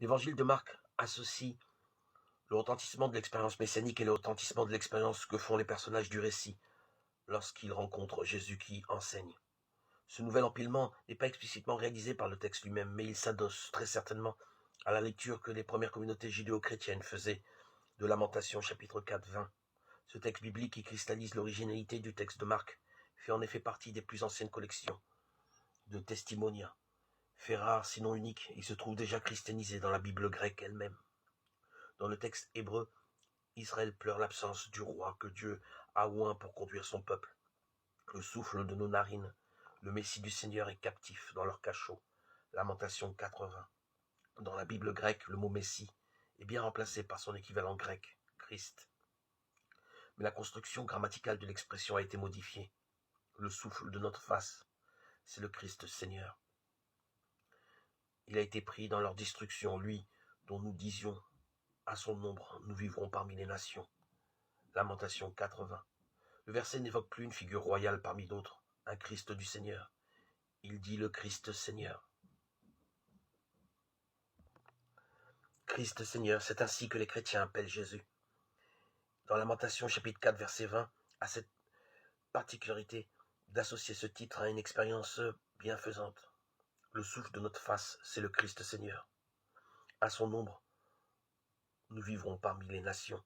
L'évangile de Marc associe le retentissement de l'expérience messianique et le retentissement de l'expérience que font les personnages du récit lorsqu'ils rencontrent Jésus qui enseigne. Ce nouvel empilement n'est pas explicitement réalisé par le texte lui-même, mais il s'adosse très certainement à la lecture que les premières communautés judéo-chrétiennes faisaient de Lamentations chapitre 4, 20. Ce texte biblique qui cristallise l'originalité du texte de Marc fait en effet partie des plus anciennes collections de Testimonia. Fait rare, sinon unique, il se trouve déjà christianisé dans la Bible grecque elle-même. Dans le texte hébreu, Israël pleure l'absence du roi que Dieu a oint pour conduire son peuple. Le souffle de nos narines, le Messie du Seigneur est captif dans leur cachot. Lamentation 80. Dans la Bible grecque, le mot Messie est bien remplacé par son équivalent grec, Christ. Mais la construction grammaticale de l'expression a été modifiée. Le souffle de notre face, c'est le Christ Seigneur. Il a été pris dans leur destruction, lui dont nous disions, à son ombre, nous vivrons parmi les nations. Lamentation 80. Le verset n'évoque plus une figure royale parmi d'autres, un Christ du Seigneur. Il dit le Christ Seigneur. Christ Seigneur, c'est ainsi que les chrétiens appellent Jésus. Dans Lamentation chapitre 4 verset 20, à cette particularité d'associer ce titre à une expérience bienfaisante. Le souffle de notre face, c'est le Christ Seigneur. À son ombre, nous vivrons parmi les nations.